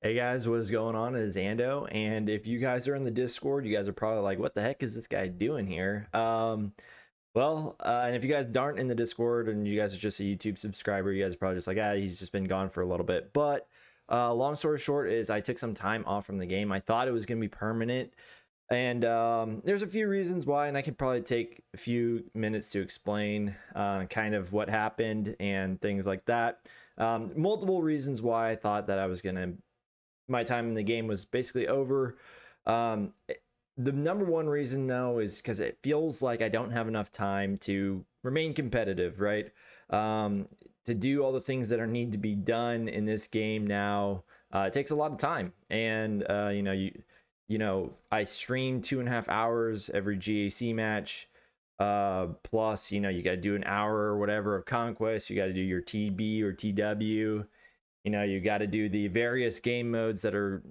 Hey guys, what is going on? It is Ando, and if you guys are in the Discord, you guys are probably like, "What the heck is this guy doing here?" And if you guys aren't in the Discord and you guys are just a YouTube subscriber, you guys are probably just like, "Ah, he's just been gone for a little bit." But long story short is, I took some time off from the game. I thought it was gonna be permanent, and there's a few reasons why, and I could probably take a few minutes to explain kind of what happened and things like that. Multiple reasons why I thought that I was gonna my time in the game was basically over. Um, the number one reason though is because it feels like I don't have enough time to remain competitive, right? To do all the things that are need to be done in this game now, it takes a lot of time, and I stream 2.5 hours every GAC match. Plus, you got to do an hour or whatever of conquest. You got to do your TB or TW. You got to do the various game modes that are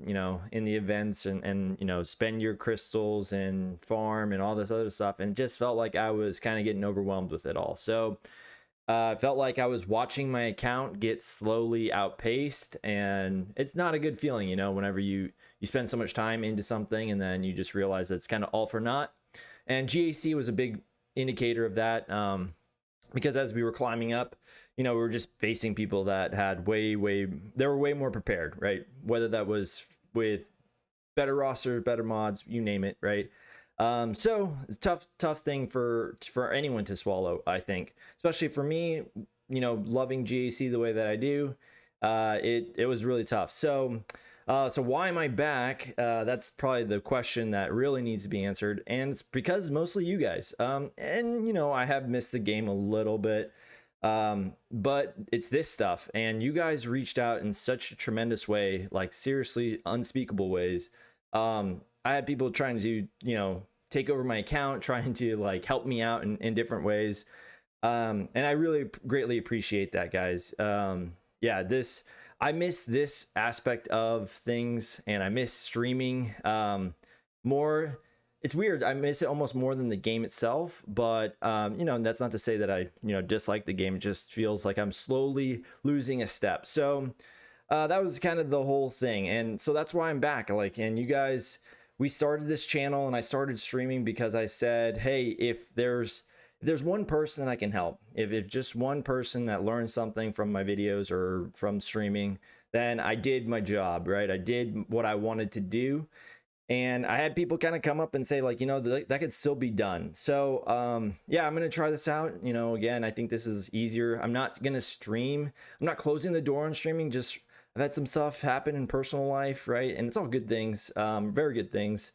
in the events, and spend your crystals and farm and all this other stuff, and it just felt like I was kind of getting overwhelmed with it all. So I felt like I was watching my account get slowly outpaced, and it's not a good feeling, whenever you spend so much time into something and then you just realize that it's kind of all for naught. And GAC was a big indicator of that, because as we were climbing up, we were just facing people that had they were way more prepared, right? Whether that was with better rosters, better mods, you name it, right? So it's a tough thing for anyone to swallow, I think, especially for me, loving GAC the way that I do. It was really tough. So why am I back? That's probably the question that really needs to be answered, and it's because mostly you guys. And I have missed the game a little bit, but it's this stuff, and you guys reached out in such a tremendous way, like seriously unspeakable ways. I had people trying to take over my account, trying to like help me out in different ways, and I really greatly appreciate that, guys. I miss this aspect of things, and I miss streaming more. It's weird. I miss it almost more than the game itself, but that's not to say that I dislike the game. It just feels like I'm slowly losing a step. So that was kind of the whole thing, and so that's why I'm back. And you guys, we started this channel, and I started streaming because I said, hey, if there's one person that I can help, if just one person that learns something from my videos or from streaming, then I did my job, right? I did what I wanted to do. And I had people kind of come up and say, like, that could still be done. So I'm gonna try this out. Again, I think this is easier. I'm not gonna stream. I'm not closing the door on streaming. Just I've had some stuff happen in personal life, right? And it's all good things, very good things.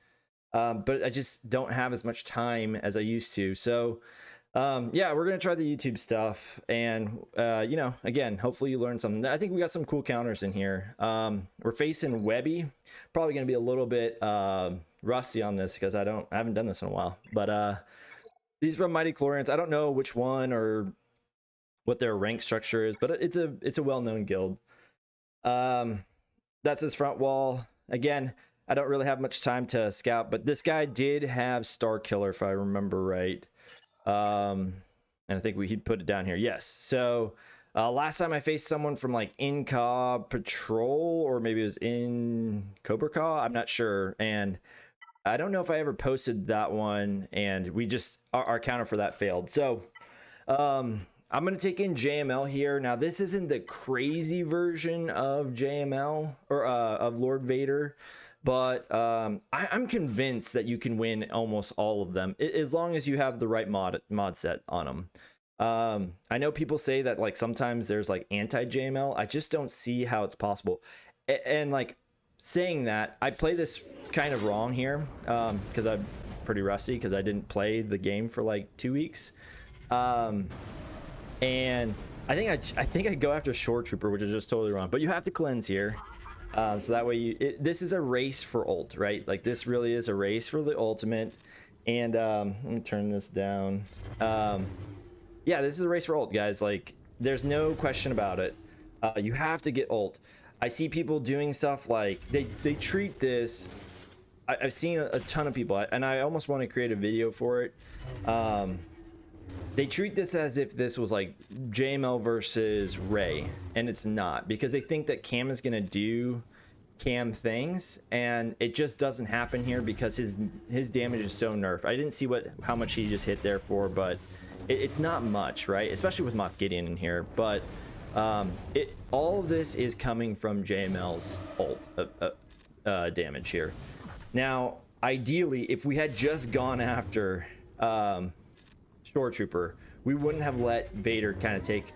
But I just don't have as much time as I used to. So we're gonna try the YouTube stuff, and again, hopefully you learned something. I think we got some cool counters in here. We're facing Webby. Probably gonna be a little bit rusty on this because I haven't done this in a while. But these from Malevolence, I don't know which one or what their rank structure is, but it's a well-known guild. That's his front wall. Again, I don't really have much time to scout, but this guy did have Star Killer, if I remember right. And I think he put it down here. Yes. So last time I faced someone from like Inca Patrol, or maybe it was in Cobra Ka, I'm not sure, and I don't know if I ever posted that one, and we just our counter for that failed. So I'm gonna take in JML here. Now this isn't the crazy version of JML or of Lord Vader, but I'm convinced that you can win almost all of them as long as you have the right mod set on them. I know people say that like sometimes there's like anti JML. I just don't see how it's possible. And like saying that, I play this kind of wrong here because I'm pretty rusty because I didn't play the game for like 2 weeks. And I think I go after Shore Trooper, which is just totally wrong. But you have to cleanse here. So that way this is a race for ult, right? Like this really is a race for the ultimate. And let me turn this down. This is a race for ult, guys. Like there's no question about it. You have to get ult. I see people doing stuff like they treat this. I've seen a ton of people, and I almost want to create a video for it. They treat this as if this was like JML versus Ray, and it's not, because they think that Cam is gonna do cam things, and it just doesn't happen here because his damage is so nerfed. I didn't see how much he just hit there for, but it's not much, right? Especially with Moff Gideon in here. But all of this is coming from JML's ult damage here. Now, ideally, if we had just gone after Shore Trooper, we wouldn't have let Vader kind of take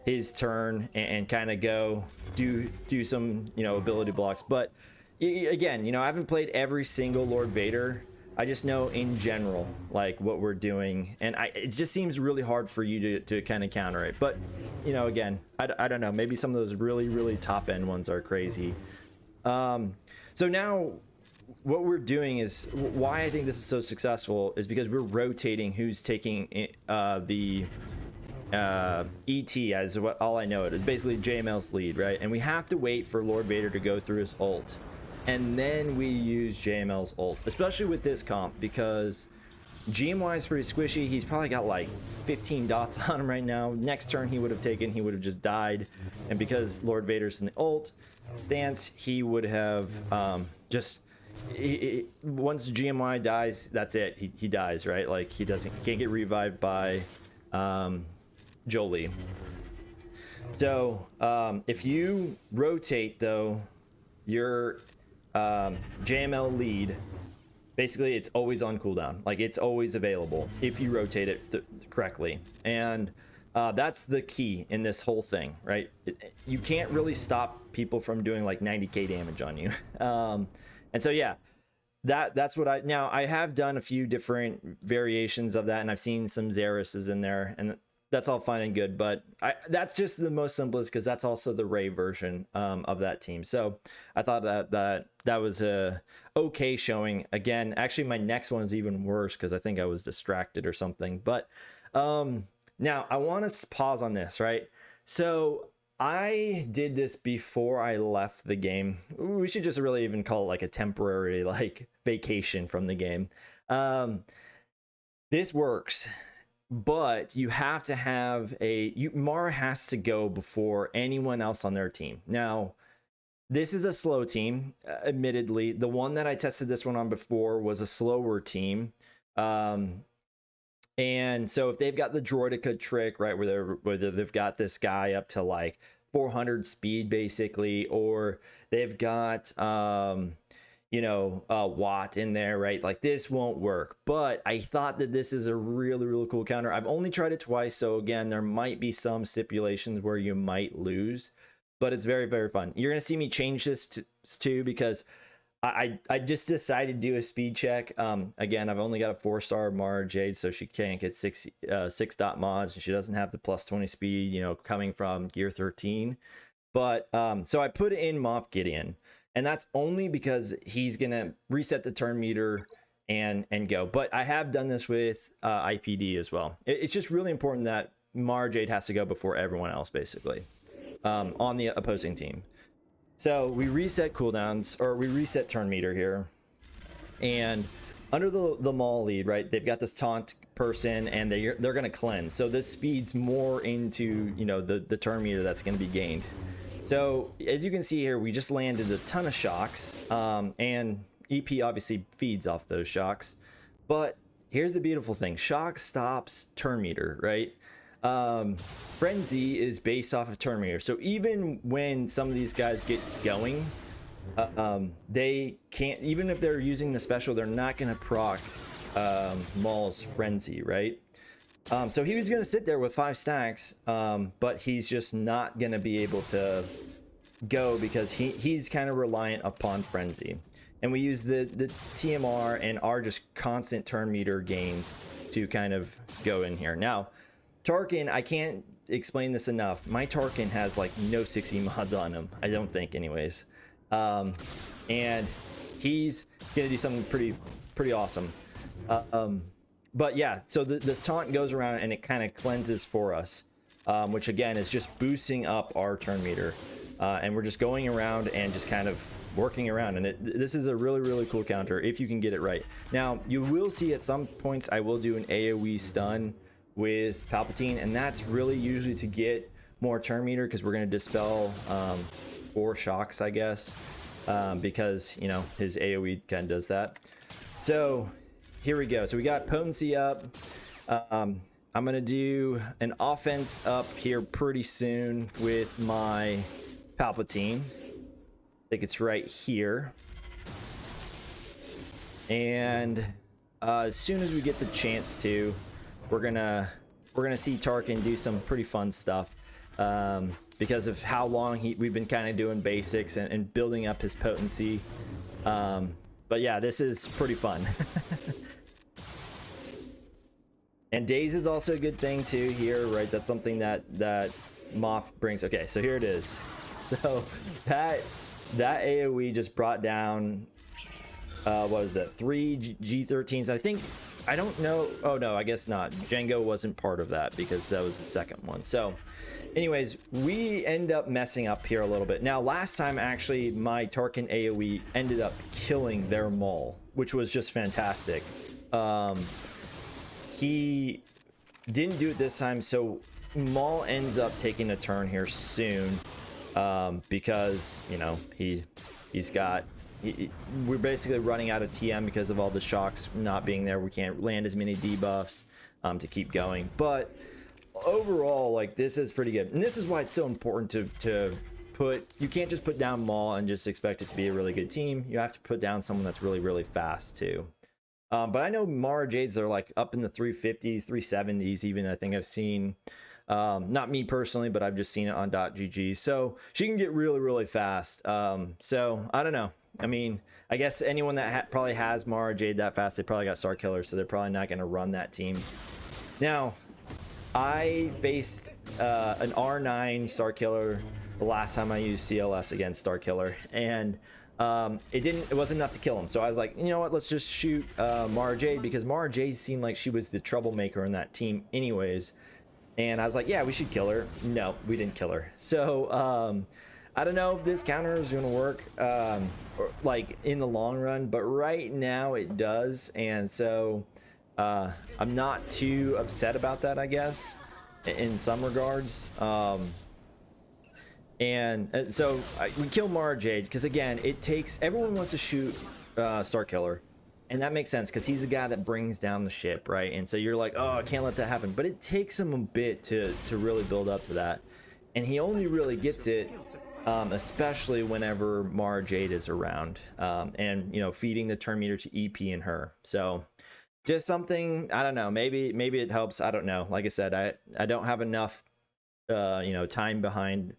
his turn and kind of go do some, you know, ability blocks. But again, you know, I haven't played every single Lord Vader. I just know in general like what we're doing, and it just seems really hard for you to kind of counter it. But you know, again, I don't know, maybe some of those really top end ones are crazy. So now what we're doing is, why I think this is so successful is because we're rotating who's taking the ET, as what all I know it is basically JML's lead, right? And we have to wait for Lord Vader to go through his ult, and then we use JML's ult, especially with this comp, because GMY is pretty squishy. He's probably got like 15 dots on him right now. Next turn he would have just died, and because Lord Vader's in the ult stance, he would have once GMY dies, that's it. He dies, right? Like he can't get revived by Jolie. So if you rotate though your JML lead, basically it's always on cooldown. Like it's always available if you rotate it correctly, and that's the key in this whole thing, right? You can't really stop people from doing like 90k damage on you. And so yeah, that's what I have done a few different variations of that, and I've seen some Xeris's in there, and that's all fine and good, but that's just the most simplest because that's also the Rey version of that team. So I thought that was a okay showing. Again, actually my next one is even worse because I think I was distracted or something. But now I want to pause on this, right? So I did this before I left the game. We should just really even call it like a temporary like vacation from the game. This works, but you have to have Mara has to go before anyone else on their team. Now, this is a slow team, admittedly. The one that I tested this one on before was a slower team. And so if they've got the droidica trick, right, where they've got this guy up to like 400 speed basically, or they've got Watt in there, right? Like this won't work. But I thought that this is a really cool counter. I've only tried it twice, so again, there might be some stipulations where you might lose, but it's very fun. You're gonna see me change this too because I just decided to do a speed check. Again, I've only got a 4-star Mara Jade, so she can't get 6 dot mods, and she doesn't have the plus 20 speed, you know, coming from gear 13. But so I put in Moff Gideon, and that's only because he's gonna reset the turn meter and go. But I have done this with IPD as well. It's just really important that Mara Jade has to go before everyone else, basically, on the opposing team. So we reset cooldowns, or we reset turn meter here, and under the Maul lead, right, they've got this taunt person, and they're going to cleanse. So this feeds more into, you know, the turn meter that's going to be gained. So as you can see here, we just landed a ton of shocks, and EP obviously feeds off those shocks. But here's the beautiful thing: shock stops turn meter, right? Frenzy is based off of turn meter, so even when some of these guys get going, they can't, even if they're using the special, they're not going to proc Maul's Frenzy, right? So he was going to sit there with 5 stacks, but he's just not going to be able to go because he's kind of reliant upon Frenzy. And we use the TMR and our just constant turn meter gains to kind of go in here. Now, Tarkin, I can't explain this enough. My Tarkin has like no 60 mods on him, I don't think, anyways. And he's gonna do something pretty awesome. But yeah, so this taunt goes around and it kind of cleanses for us, which again is just boosting up our turn meter. And we're just going around and just kind of working around, and this is a really cool counter if you can get it right. Now, you will see at some points I will do an AoE stun with Palpatine, and that's really usually to get more turn meter because we're going to dispel 4 shocks, I guess. because, you know, his AoE kind of does that. So here we go. So we got potency up. I'm gonna do an offense up here pretty soon with my Palpatine. I think it's right here. And as soon as we get the chance to, we're gonna see Tarkin do some pretty fun stuff, because of how long we've been kind of doing basics and building up his potency. But yeah, this is pretty fun. And days is also a good thing too here, right? That's something that Moth brings. Okay, so here it is. So that AoE just brought down what was that, 3 G13s? I don't know. Oh no, I guess not. Jango wasn't part of that because that was the second one. So anyways, we end up messing up here a little bit. Now last time actually my Tarkin AoE ended up killing their Maul, which was just fantastic. He didn't do it this time, so Maul ends up taking a turn here soon, because, you know, we're basically running out of TM because of all the shocks not being there. We can't land as many debuffs to keep going. But overall, like, this is pretty good. And this is why it's so important to put, you can't just put down Maul and just expect it to be a really good team. You have to put down someone that's really, really fast too. But I know Mara Jades are like up in the 350s, 370s even, I think I've seen. Not me personally, but I've just seen it on .gg. So she can get really, really fast. So I don't know. I mean, I guess anyone that probably has Mara Jade that fast, they probably got Star Killer, so they're probably not going to run that team. Now, I faced an R9 Star Killer the last time I used CLS against Star Killer, and it wasn't enough to kill him. So I was like, you know what, let's just shoot Mara Jade, because Mara Jade seemed like she was the troublemaker in that team anyways. And I was like, yeah, we should kill her. No, we didn't kill her. So I don't know if this counter is going to work like in the long run, but right now it does. And so I'm not too upset about that, I guess, in some regards. And so we kill Mara Jade because, again, it takes, everyone wants to shoot Star Killer, and that makes sense because he's the guy that brings down the ship, right? And so you're like, oh, I can't let that happen, but it takes him a bit to really build up to that, and he only really gets it especially whenever Mara Jade is around, and, you know, feeding the turn meter to EP in her. So just something, I don't know, maybe it helps, I don't know. Like I said, I don't have enough you know, time behind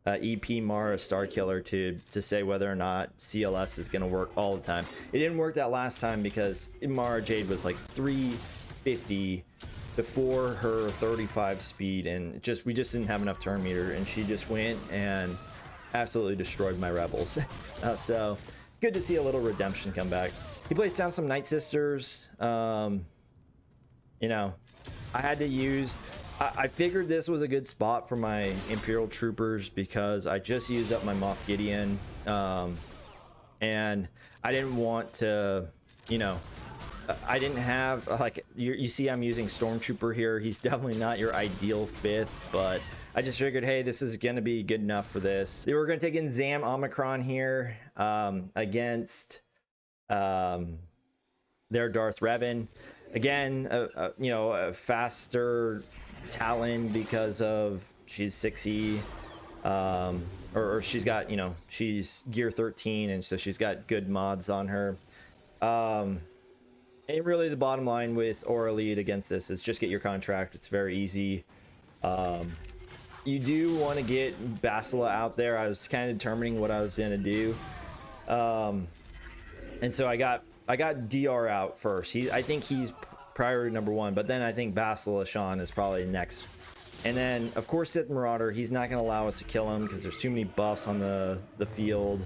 EP Mara Star Killer to say whether or not CLS is going to work all the time. It didn't work that last time because Mara Jade was like 350 before her 35 speed, and we just didn't have enough turn meter, and she just went and absolutely destroyed my rebels. So good to see a little redemption come back. He placed down some Night Sisters. You know, I had to use, I figured this was a good spot for my Imperial Troopers because I just used up my Moff Gideon, and I didn't want to, you know, I didn't have, like, you see I'm using Stormtrooper here. He's definitely not your ideal fifth, but I just figured, hey, this is going to be good enough for this. We're going to take in Zam Omicron here against their Darth Revan. Again, you know, a faster Talon because of she's 6E, or she's got, you know, she's gear 13, and so she's got good mods on her. And really the bottom line with Aurra lead against this is just get your contract. It's very easy. You do want to get Bastila out there. I was kind of determining what I was going to do, and so I got DR out first. I think he's priority number 1, but then I think Bastila Shan is probably next. And then of course Sith Marauder, he's not going to allow us to kill him because there's too many buffs on the field,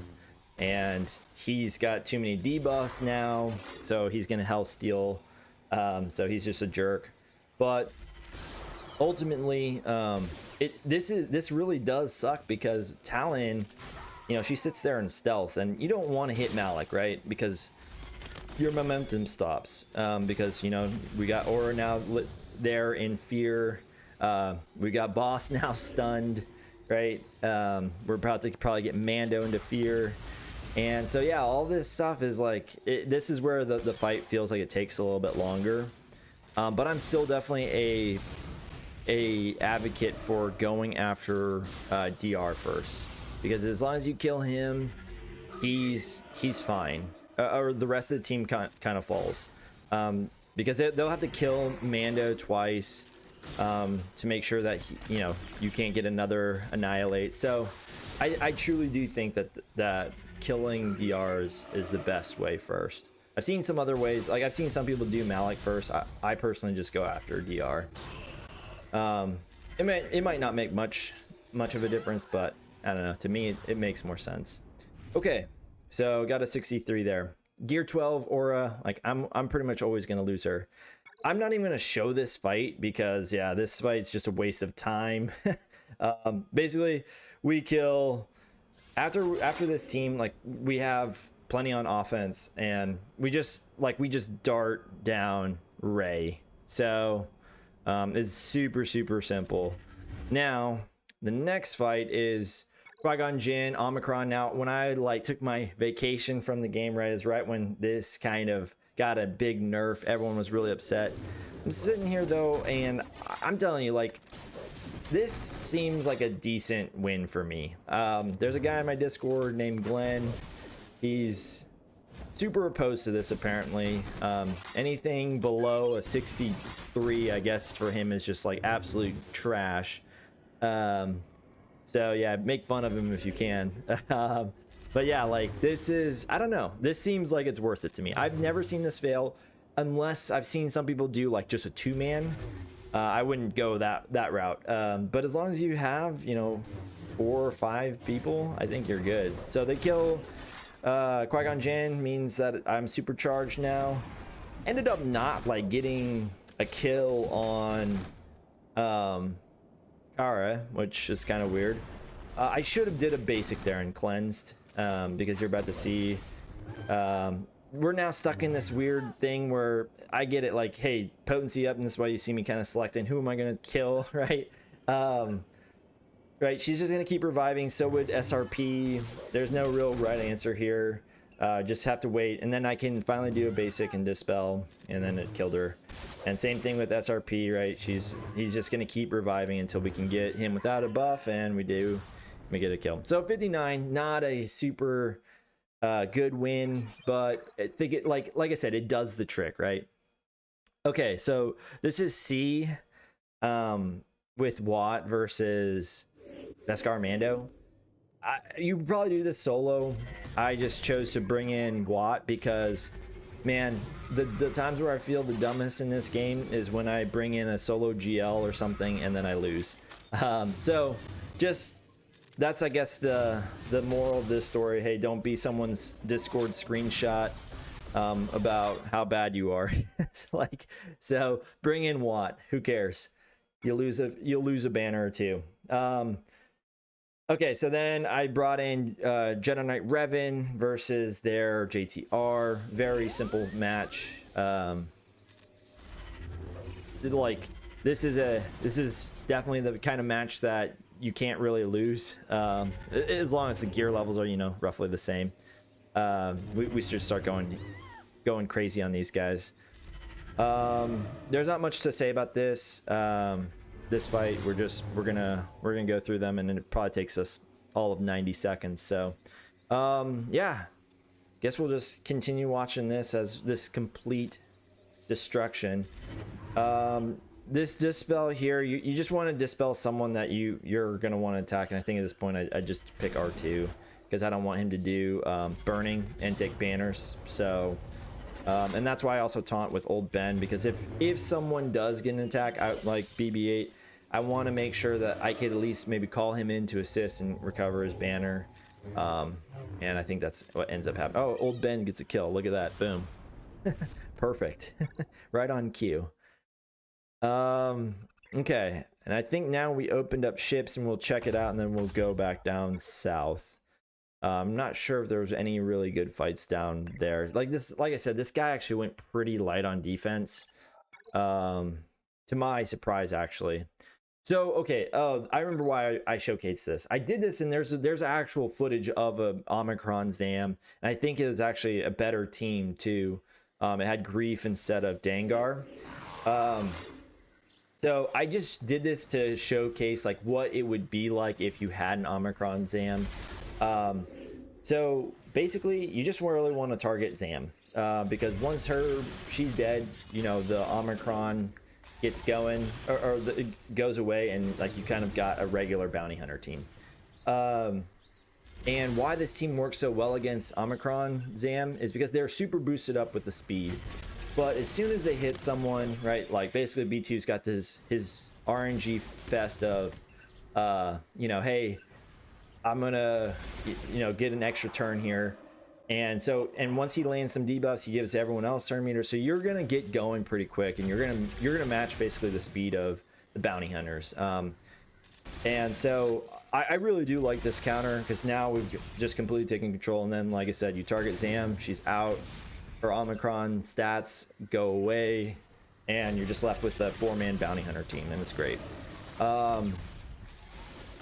and he's got too many debuffs now, so he's going to hell steal. So he's just a jerk. But ultimately, this really does suck because Talon, you know, she sits there in stealth, and you don't want to hit Malik, right? Because your momentum stops, because, you know, we got Aurra now there in fear. We got Bossk now stunned, right? We're about to probably get Mando into fear, And so yeah, all this stuff is like this is where the fight feels like it takes a little bit longer, but I'm still definitely a advocate for going after DR first, because as long as you kill him, he's fine, or the rest of the team kind of falls, because they'll have to kill Mando twice to make sure that you can't get another annihilate. So I truly do think that killing DRs is the best way first. I've seen some other ways, like I've seen some people do Malik first. I personally just go after DR. It might not make much of a difference, but I don't know, to me it makes more sense. Okay, so got a 63 there. Gear 12 Aurra, like I'm pretty much always gonna lose her. I'm not even gonna show this fight because yeah, this fight's just a waste of time. Basically we kill after this team, like we have plenty on offense, and we just dart down Rey. So it's super simple. Now the next fight is Qui-Gon Jinn, Omicron. Now when I took my vacation from the game, right when this kind of got a big nerf, everyone was really upset. I'm sitting here though, and I'm telling you, like, this seems like a decent win for me. There's a guy in my Discord named Glenn. He's super opposed to this apparently. Anything below a 63, I guess for him, is just like absolute trash. So yeah, make fun of him if you can. But yeah, like this is, I don't know, this seems like it's worth it to me. I've never seen this fail, unless I've seen some people do like just a 2-man. I wouldn't go that route, but as long as you have 4 or 5 people, I think you're good. So they kill Qui-Gon Jinn, means that I'm supercharged now. Ended up not like getting a kill on Aurra, which is kind of weird. I should have did a basic there and cleansed, because you're about to see we're now stuck in this weird thing where I get it, like, hey, potency up, and this is why you see me kind of selecting who am I gonna kill, right? Right, she's just gonna keep reviving. So would SRP. There's no real right answer here. Just have to wait, and then I can finally do a basic and dispel, and then it killed her. And same thing with SRP, right? He's just gonna keep reviving until we can get him without a buff, and we get a kill. So 59, not a super good win, but I think it, like I said, it does the trick, right? Okay, so this is C with Watt versus Beskar Mando. You probably do this solo. I just chose to bring in Watt because, man, the times where I feel the dumbest in this game is when I bring in a solo GL or something and then I lose. So just, that's, I guess, the moral of this story. Hey, don't be someone's Discord screenshot about how bad you are. Like, so bring in Watt. Who cares? You'll lose a banner or two. Okay, so then I brought in Jedi Knight Revan versus their JTR. Very simple match. Like, this is definitely the kind of match that you can't really lose, as long as the gear levels are roughly the same. We should start going crazy on these guys. There's not much to say about this. This fight, we're gonna go through them, and it probably takes us all of 90 seconds. So yeah, guess we'll just continue watching this as this complete destruction. This dispel here, you just want to dispel someone that you're gonna want to attack, and I think at this point I just pick R2 because I don't want him to do burning and take banners. So and that's why I also taunt with Old Ben, because if someone does get an attack out like BB-8, I want to make sure that I could at least maybe call him in to assist and recover his banner. And I think that's what ends up happening. Oh, Old Ben gets a kill. Look at that. Boom. Perfect. Right on cue. Okay. And I think now we opened up ships, and we'll check it out, and then we'll go back down south. I'm not sure if there was any really good fights down there. Like I said, this guy actually went pretty light on defense. To my surprise, actually. So okay, I remember why I showcased this. I did this, and there's actual footage of a Omicron Zam, and I think it was actually a better team too. It had Grief instead of Dangar. So I just did this to showcase like what it would be like if you had an Omicron Zam. So basically, you just really want to target Zam because once she's dead, you know, the Omicron gets going or it goes away, and like you kind of got a regular bounty hunter team. And why this team works so well against Omicron Zam is because they're super boosted up with the speed. But as soon as they hit someone, right, like basically B2's got his RNG fest of, you know, hey, I'm gonna, you know, get an extra turn here. And so, and once he lands some debuffs, he gives everyone else turn meter. So you're gonna get going pretty quick, and you're gonna match basically the speed of the bounty hunters. And so I really do like this counter because now we've just completely taken control. And then, like I said, you target Zam, she's out. Her Omicron stats go away, and you're just left with a 4-man bounty hunter team, and it's great. And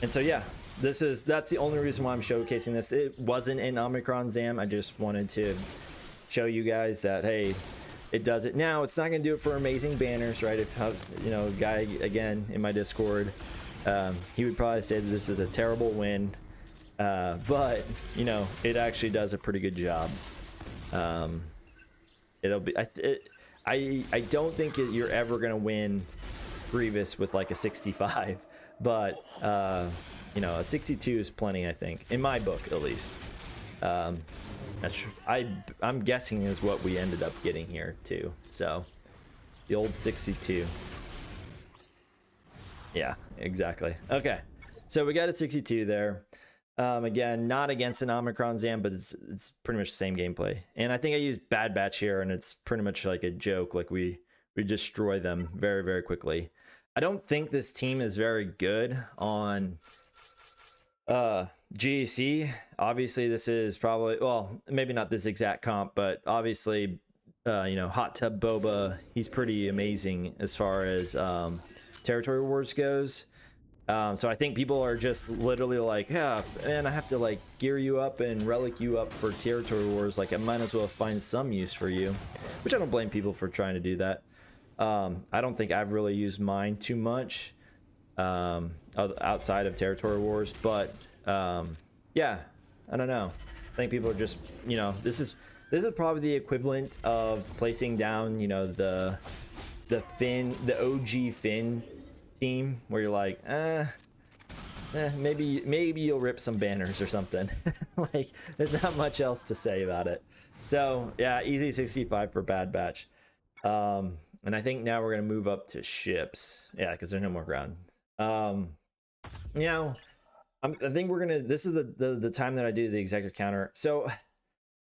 so yeah, that's the only reason why I'm showcasing this. It wasn't an Omicron Zam. I just wanted to show you guys that hey, it does it. Now it's not gonna do it for amazing banners, right? If you know, a guy again in my Discord, he would probably say that this is a terrible win, but you know, it actually does a pretty good job. It'll be I don't think you're ever gonna win Grievous with like a 65, but you know, a 62 is plenty, I think, in my book at least. That's I'm guessing is what we ended up getting here too. So the old 62. Yeah, exactly. Okay, so we got a 62 there. Again, not against an Omicron Zam, but it's pretty much the same gameplay. And I think I used Bad Batch here, and it's pretty much like a joke. Like we destroy them very, very quickly. I don't think this team is very good on GEC. Obviously, this is probably, well, maybe not this exact comp, but obviously, you know, Hot Tub Boba, he's pretty amazing as far as territory wars goes. So I think people are just literally like, yeah, man, I have to like gear you up and relic you up for territory wars. Like I might as well find some use for you, which I don't blame people for trying to do that. I don't think I've really used mine too much outside of territory wars, but yeah, I don't know. I think people are just, you know, this is probably the equivalent of placing down, you know, the OG Finn team where you're like, maybe you'll rip some banners or something. Like there's not much else to say about it. So yeah, easy 65 for Bad Batch. And I think now we're gonna move up to ships. Yeah, because there's no more ground. You know, I think we're gonna, this is the time that I do the Executor counter. So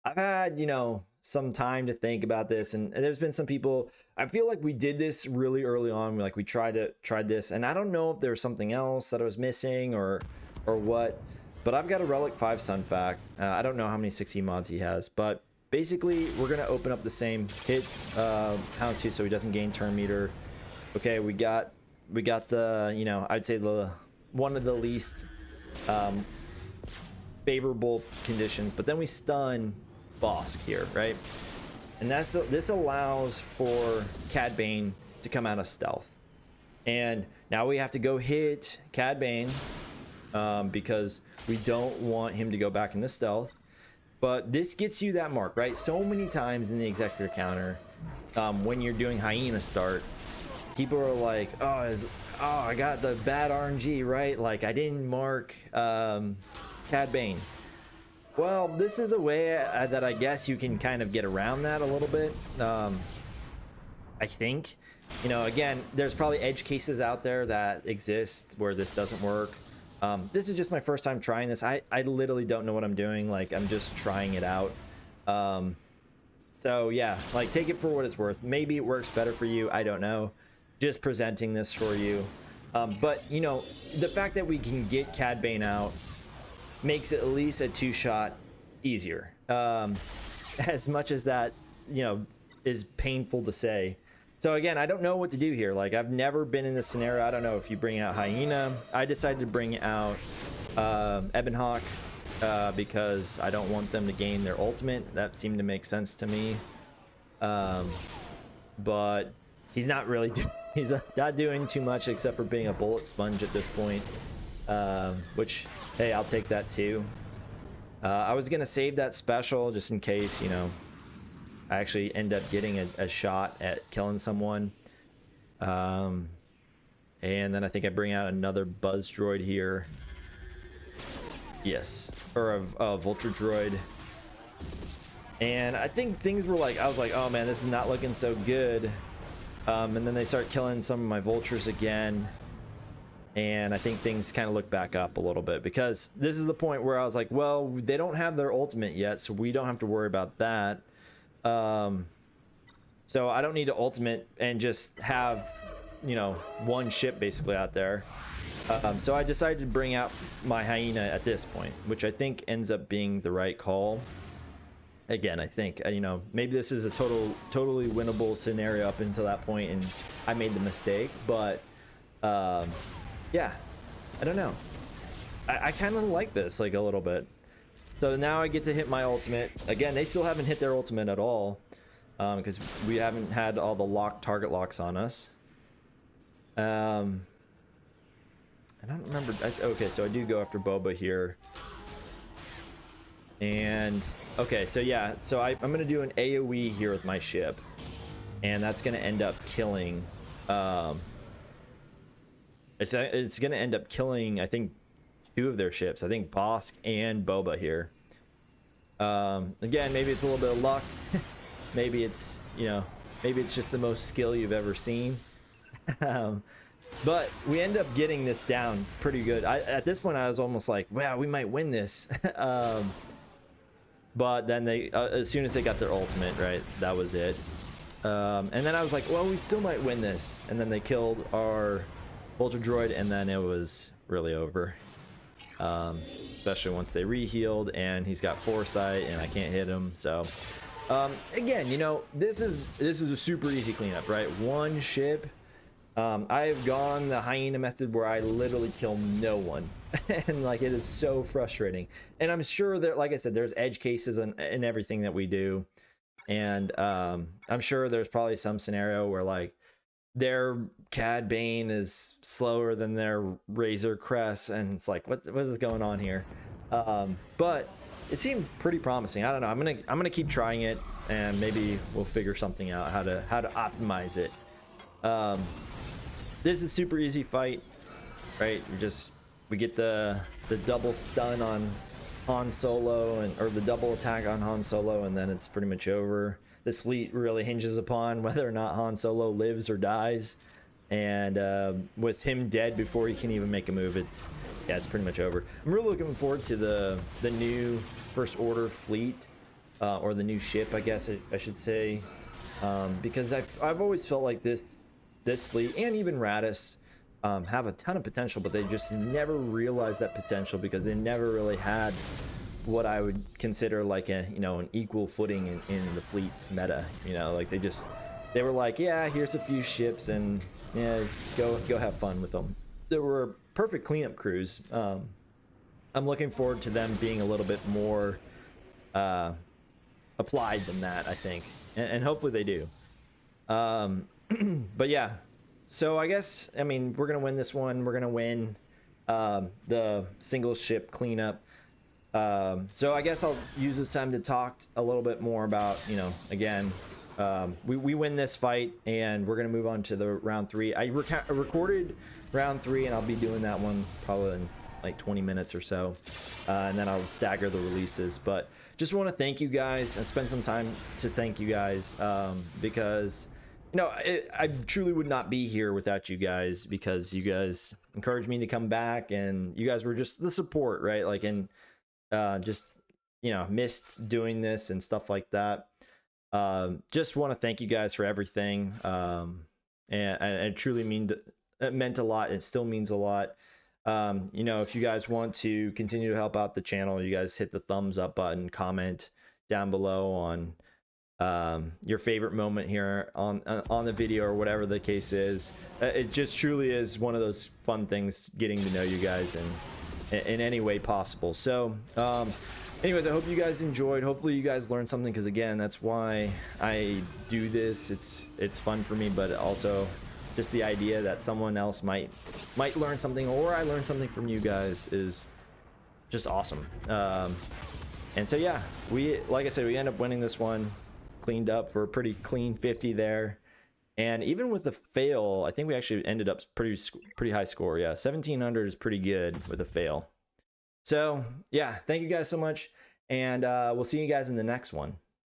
I've had, you know, some time to think about this, and there's been some people, I feel like we did this really early on, like we tried this, and I don't know if there's something else that I was missing or what, but I've got a Relic 5 Sun Fac. I don't know how many 16 mods he has, but basically we're gonna open up the same hit Houndstooth so he doesn't gain turn meter. Okay, we got the, you know, I'd say the one of the least favorable conditions, but then we stun Bossk here, right? And this allows for Cad Bane to come out of stealth, and now we have to go hit Cad Bane because we don't want him to go back into stealth. But this gets you that mark, right? So many times in the Executor counter, when you're doing Hyena start, people are like, oh, I got the bad RNG, right? Like I didn't mark Cad Bane. Well, this is a way that I guess you can kind of get around that a little bit. I think, you know, again, there's probably edge cases out there that exist where this doesn't work. This is just my first time trying this. I literally don't know what I'm doing. Like I'm just trying it out. So yeah, like take it for what it's worth. Maybe it works better for you. I don't know. Just presenting this for you. But you know, the fact that we can get Cad Bane out makes it at least a 2-shot easier. As much as that, you know, is painful to say, So again, I don't know what to do here. Like, I've never been in this scenario. I don't know if you bring out Hyena. I decided to bring out Ebonhawk because I don't want them to gain their ultimate. That seemed to make sense to me. But he's not really he's not doing too much except for being a bullet sponge at this point. Which, hey, I'll take that too. I was gonna save that special just in case, you know, I actually end up getting a shot at killing someone. And then I think I bring out another buzz droid here. Yes, or a vulture droid. And I think things were like, I was like, oh man, this is not looking so good. And then they start killing some of my vultures again. And I think things kind of look back up a little bit, because this is the point where I was like, well, they don't have their ultimate yet, so we don't have to worry about that. So I don't need to ultimate and just have, you know, one ship basically out there. So I decided to bring out my Hyena at this point, which I think ends up being the right call. Again, I think, you know, maybe this is a totally winnable scenario up until that point and I made the mistake, but yeah, I don't know. I kind of like this, like, a little bit. So now I get to hit my ultimate. Again, they still haven't hit their ultimate at all, because we haven't had all the target locks on us. I don't remember. Okay, so I do go after Boba here. And, okay, so yeah, so I'm going to do an AoE here with my ship. And that's going to end up killing... It's going to end up killing, I think, 2 of their ships. I think Bossk and Boba here. Again, maybe it's a little bit of luck. Maybe it's, you know, maybe it's just the most skill you've ever seen. But we end up getting this down pretty good. At this point, I was almost like, wow, we might win this. But then they, as soon as they got their ultimate, right, that was it. And then I was like, well, we still might win this. And then they killed our Vulture Droid, and then it was really over. Especially once they rehealed, and he's got foresight, and I can't hit him. So, again, you know, this is a super easy cleanup, right? One ship. I've gone the Hyena method where I literally kill no one, and like, it is so frustrating. And I'm sure that, like I said, there's edge cases in everything that we do, and I'm sure there's probably some scenario where like their Cad Bane is slower than their Razor Crest, and it's like, what is going on here? But it seemed pretty promising. I don't know. I'm gonna keep trying it, and maybe we'll figure something out how to optimize it. This is a super easy fight, right? We get the double stun on Han Solo, or the double attack on Han Solo, and then it's pretty much over. This fleet really hinges upon whether or not Han Solo lives or dies, and with him dead before he can even make a move, it's pretty much over. I'm really looking forward to the new First Order fleet, or the new ship, I guess I should say, because I've always felt like this fleet, and even Radis, have a ton of potential, but they just never realized that potential because they never really had what I would consider like an equal footing in the fleet meta. You know, like they were like, yeah, here's a few ships, and yeah, go have fun with them. There were perfect cleanup crews. I'm looking forward to them being a little bit more applied than that, I think, and hopefully they do. But yeah, so I guess, I mean, we're gonna win this one. We're gonna win the single ship cleanup. So I guess I'll use this time to talk a little bit more about, you know, again, we win this fight, and we're gonna move on to the round 3. I recorded round 3, and I'll be doing that one probably in like 20 minutes or so, and then I'll stagger the releases. But just want to thank you guys and spend some time to thank you guys, because, you know, I truly would not be here without you guys, because you guys encouraged me to come back, and you guys were just the support, right? Like, and just, you know, missed doing this and stuff like that. Just want to thank you guys for everything. And it truly it meant a lot. It still means a lot. You know, if you guys want to continue to help out the channel, you guys hit the thumbs up button, comment down below on your favorite moment here on the video or whatever the case is. It just truly is one of those fun things, getting to know you guys in any way possible. So anyways, I hope you guys enjoyed. Hopefully you guys learned something, because again, that's why I do this. It's fun for me, but also just the idea that someone else might learn something, or I learned something from you guys, is just awesome. And so yeah, like I said, we end up winning this one, cleaned up for a pretty clean 50 there. And even with the fail, I think we actually ended up pretty high score. Yeah, 1700 is pretty good with a fail. So yeah, thank you guys so much, and we'll see you guys in the next one.